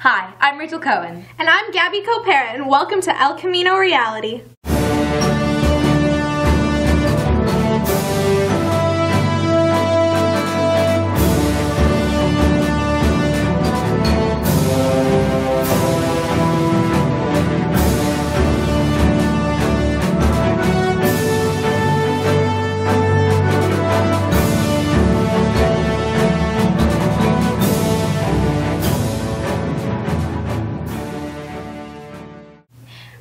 Hi, I'm Rachel Cohen. And I'm Gabby Copera, and welcome to El Camino Reality.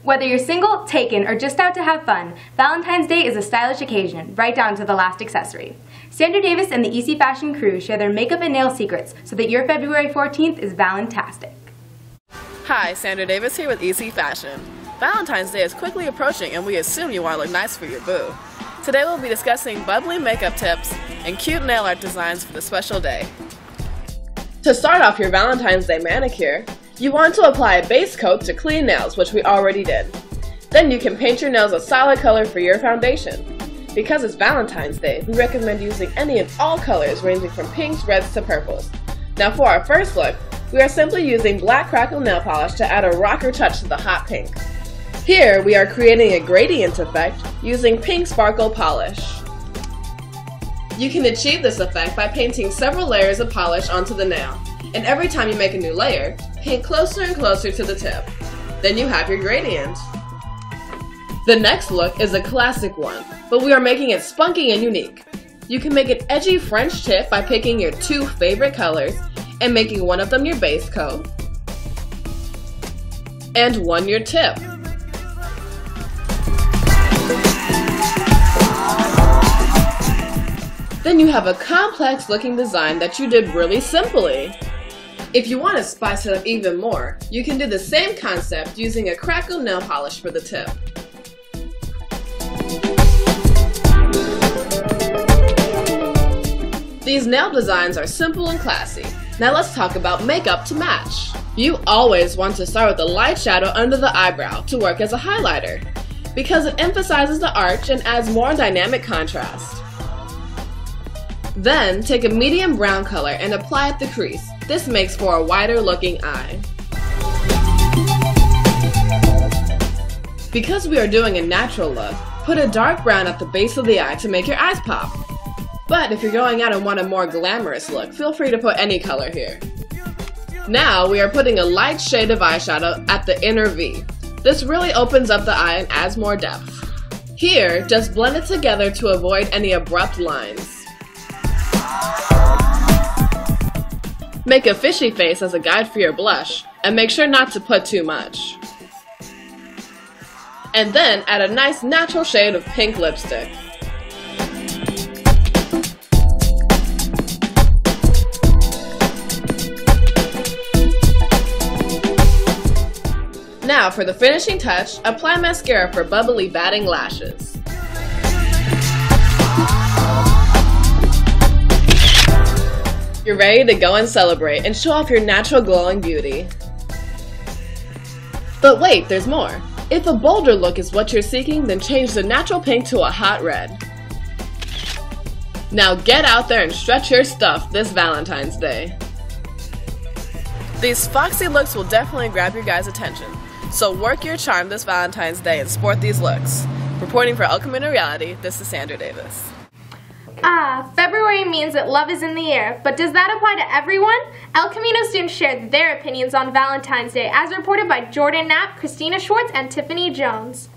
Whether you're single, taken, or just out to have fun, Valentine's Day is a stylish occasion, right down to the last accessory. Sandra Davis and the Easy Fashion crew share their makeup and nail secrets so that your February 14th is Valentastic. Hi, Sandra Davis here with Easy Fashion. Valentine's Day is quickly approaching and we assume you want to look nice for your boo. Today we'll be discussing bubbly makeup tips and cute nail art designs for the special day. To start off your Valentine's Day manicure, you want to apply a base coat to clean nails, which we already did. Then you can paint your nails a solid color for your foundation. Because it's Valentine's Day, we recommend using any and all colors ranging from pinks, reds, to purples. Now for our first look, we are simply using black crackle nail polish to add a rocker touch to the hot pink. Here we are creating a gradient effect using pink sparkle polish. You can achieve this effect by painting several layers of polish onto the nail. And every time you make a new layer, paint closer and closer to the tip. Then you have your gradient. The next look is a classic one, but we are making it spunky and unique. You can make an edgy French tip by picking your two favorite colors and making one of them your base coat and one your tip. Then you have a complex looking design that you did really simply. If you want to spice it up even more, you can do the same concept using a crackle nail polish for the tip. These nail designs are simple and classy. Now let's talk about makeup to match. You always want to start with a light shadow under the eyebrow to work as a highlighter, because it emphasizes the arch and adds more dynamic contrast. Then, take a medium brown color and apply at the crease. This makes for a wider looking eye. Because we are doing a natural look, put a dark brown at the base of the eye to make your eyes pop. But if you're going out and want a more glamorous look, feel free to put any color here. Now we are putting a light shade of eyeshadow at the inner V. This really opens up the eye and adds more depth. Here, just blend it together to avoid any abrupt lines. Make a fishy face as a guide for your blush, and make sure not to put too much. And then add a nice natural shade of pink lipstick. Now for the finishing touch, apply mascara for bubbly batting lashes. You're ready to go and celebrate and show off your natural glowing beauty. But wait, there's more. If a bolder look is what you're seeking, then change the natural pink to a hot red. Now get out there and stretch your stuff this Valentine's Day. These foxy looks will definitely grab your guys' attention, so work your charm this Valentine's Day and sport these looks. Reporting for El Camino Reality, this is Sandra Davis. February means that love is in the air, but does that apply to everyone? El Camino students shared their opinions on Valentine's Day, as reported by Jordan Knapp, Christina Schwartz, and Tiffany Jones.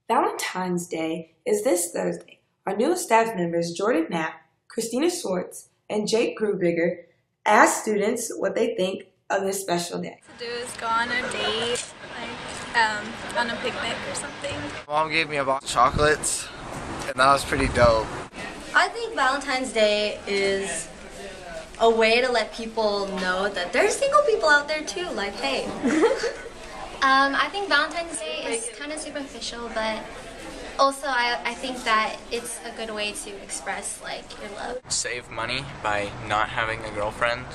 Valentine's Day is this Thursday. Our newest staff members, Jordan Knapp, Christina Schwartz, and Jake Grubiger, asked students what they think of this special day. To do is go on a date, like on a picnic or something. Mom gave me a box of chocolates, and that was pretty dope. I think Valentine's Day is a way to let people know that there's single people out there too, like, hey. I think Valentine's Day is kind of superficial, but also I think that it's a good way to express, like, your love. Save money by not having a girlfriend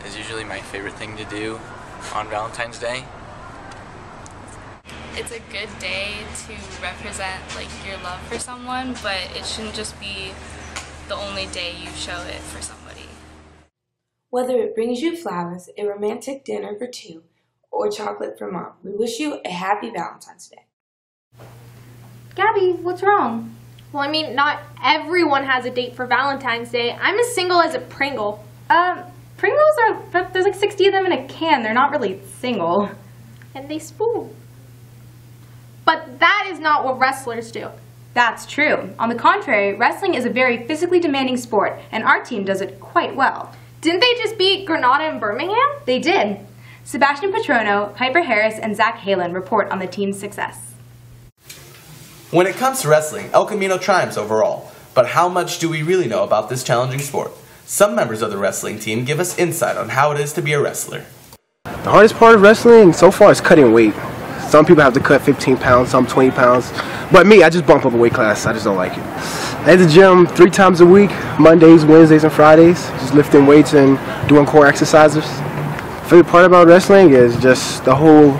is usually my favorite thing to do on Valentine's Day. It's a good day to represent like your love for someone, but it shouldn't just be the only day you show it for somebody. Whether it brings you flowers, a romantic dinner for two, or chocolate for mom, we wish you a happy Valentine's Day. Gabby, what's wrong? Well, I mean, not everyone has a date for Valentine's Day. I'm as single as a Pringle. Pringles there's like 60 of them in a can. They're not really single. And they spoon. But that is not what wrestlers do. That's true. On the contrary, wrestling is a very physically demanding sport, and our team does it quite well. Didn't they just beat Granada and Birmingham? They did. Sebastian Patrono, Piper Harris, and Zach Halen report on the team's success. When it comes to wrestling, El Camino triumphs overall. But how much do we really know about this challenging sport? Some members of the wrestling team give us insight on how it is to be a wrestler. The hardest part of wrestling so far is cutting weight. Some people have to cut 15 pounds, some 20 pounds. But me, I just bump up a weight class. I just don't like it. At the gym 3 times a week, Mondays, Wednesdays, and Fridays. Just lifting weights and doing core exercises. The favorite part about wrestling is just the whole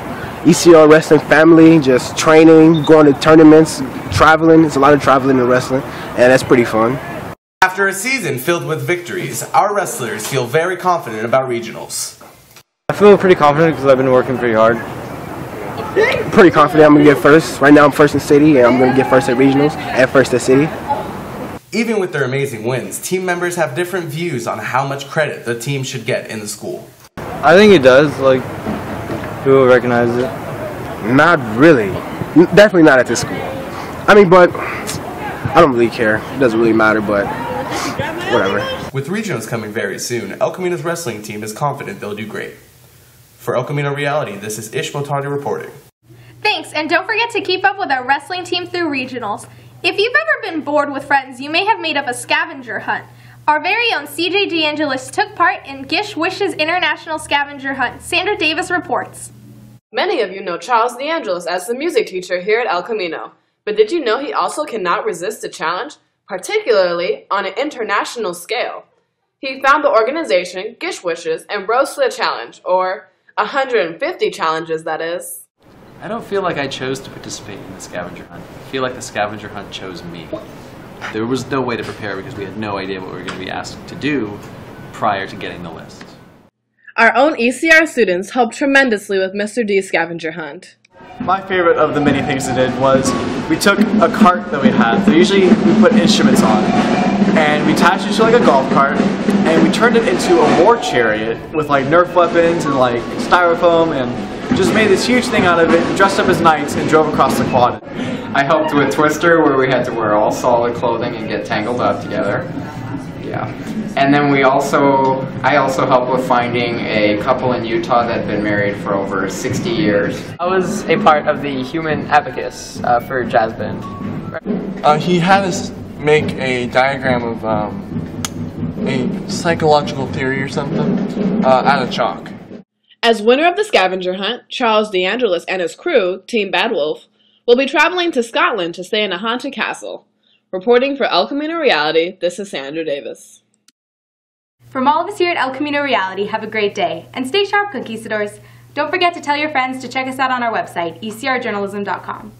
ECR wrestling family, just training, going to tournaments, traveling. It's a lot of traveling in wrestling, and that's pretty fun. After a season filled with victories, our wrestlers feel very confident about regionals. I feel pretty confident because I've been working pretty hard. Pretty confident I'm going to get first. Right now I'm first in city, and I'm going to get first at regionals and first at city. Even with their amazing wins, team members have different views on how much credit the team should get in the school. I think it does, like, people recognize it. Not really. Definitely not at this school. I mean, but I don't really care. It doesn't really matter, but whatever. With regionals coming very soon, El Camino's wrestling team is confident they'll do great. For El Camino Reality, this is Ish Motardi reporting. Thanks, and don't forget to keep up with our wrestling team through regionals. If you've ever been bored with friends, you may have made up a scavenger hunt. Our very own CJ DeAngelus took part in Gish Wish's International Scavenger Hunt. Sandra Davis reports. Many of you know Charles DeAngelus as the music teacher here at El Camino. But did you know he also cannot resist a challenge, particularly on an international scale? He found the organization Gish Wishes and rose to the challenge, or 150 challenges, that is. I don't feel like I chose to participate in the scavenger hunt. I feel like the scavenger hunt chose me. There was no way to prepare because we had no idea what we were going to be asked to do prior to getting the list. Our own ECR students helped tremendously with Mr. D's scavenger hunt. My favorite of the many things we did was we took a cart that we had. So usually we put instruments on and we attached it to like a golf cart and we turned it into a war chariot with like Nerf weapons and like styrofoam and just made this huge thing out of it, dressed up as knights, and drove across the quad. I helped with Twister, where we had to wear all solid clothing and get tangled up together. Yeah. And then I also helped with finding a couple in Utah that had been married for over 60 years. I was a part of the human abacus for jazz band. He had us make a diagram of a psychological theory or something out of chalk. As winner of the scavenger hunt, Charles DeAngelus and his crew, Team Bad Wolf, will be traveling to Scotland to stay in a haunted castle. Reporting for El Camino Reality, this is Sandra Davis. From all of us here at El Camino Reality, have a great day, and stay sharp, conquistadors. Don't forget to tell your friends to check us out on our website, ecrjournalism.com.